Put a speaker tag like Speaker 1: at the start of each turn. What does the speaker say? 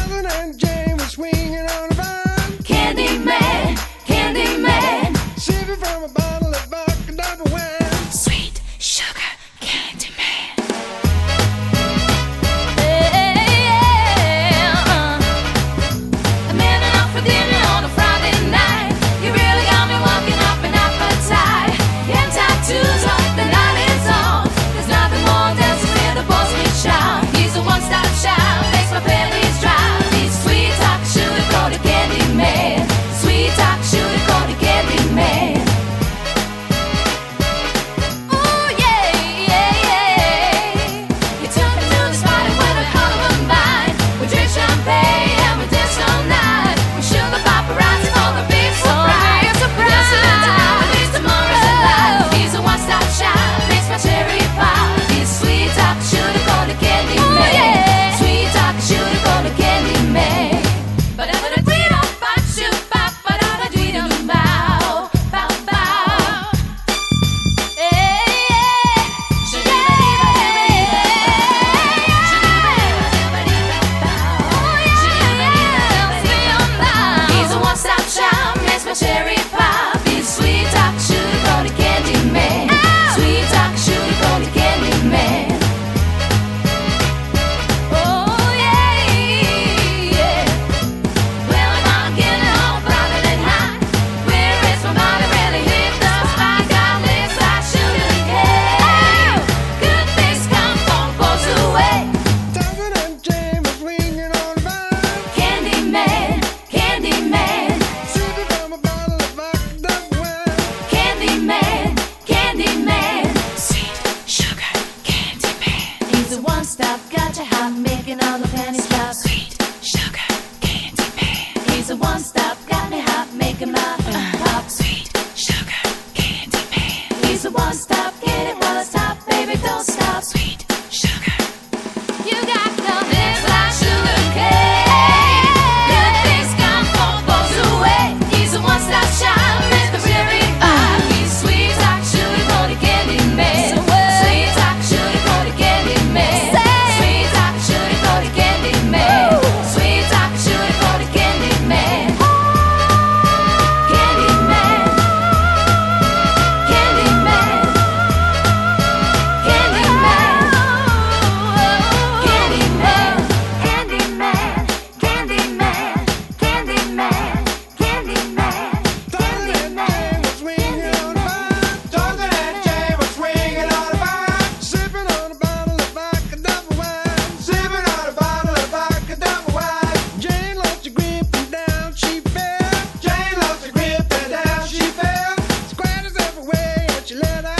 Speaker 1: Jonathan and Jane were swinging on a vine.
Speaker 2: Candyman, Candyman,
Speaker 1: Sipping from a bottle of vodka double wine.
Speaker 2: sweet sugar Candyman. I'm in and out for dinner on a Friday night. You really got me walking up an appetite. And tattoos like the night is on. There's nothing more dancing with a boss me shout. He's a one-stop shop, makes my panties dry. He's sweet talk, sugar, called a Candyman. Sweet talk, sugar, called a Candyman. Ooh, yeah, yeah, yeah. You took me to the spot and with a hell of a mind. We drink champagne and we dance all night. We shoot the paparazzi for the big surprise. We're dancing tonight, at least tomorrow's alive. He's a one-stop shop, makes my cherry pie. He's sweet talk, sugar, called a Candyman. Sweet talk, sugar, called a Candyman. But I'm gonna treat up, but shoot, but I'm gonna treat him bow, bow, bow. He's a one-stop shop, makes my cherry pop. He's sweet talk, sugar, called a Candyman. Sweet talk, sugar, called a Candyman. Oh yeah, yeah. Well, I'm getting home brighter than hot. Where is my body really hit the spot? Got lips like sugar cane. Good things come from both away.
Speaker 1: Jonathan and Jane were swinging on a vine.
Speaker 2: Candyman, Candyman,
Speaker 1: Sipping from a bottle of vodka double wine.
Speaker 2: Candyman, Candyman, sweet sugar Candyman. He's a one-stop, got you hot, making all the panties drop. Sweet sugar Candyman. He's a one-stop, got me hot, making my pop. Sweet sugar Candyman. He's a one-stop, get it while it's hot, baby, don't stop. Sweet sugar. You got the lips like sugar cane. Good things come from both away. He's a one-stop shop, Mr. Cherry Pie. He's sweet talk, sugar, called a Candyman. Sweet talk, sugar, called a Candyman. Sweet talk, sugar, called a Candyman. Sweet talk, sugar, called a Candyman. Candyman. Candyman. Candyman. Candyman. Candyman. Candyman. Candyman. Candyman.
Speaker 1: Jonathan and Jane were swinging on a vine. Jonathan and Jane were swinging on a vine. Sipping on a bottle of vodka double wine. Sipping on a bottle of vodka double wine. Jane lost her grip and down she fell. Jane lost her grip and down she fell. Squatters everywhere and she let out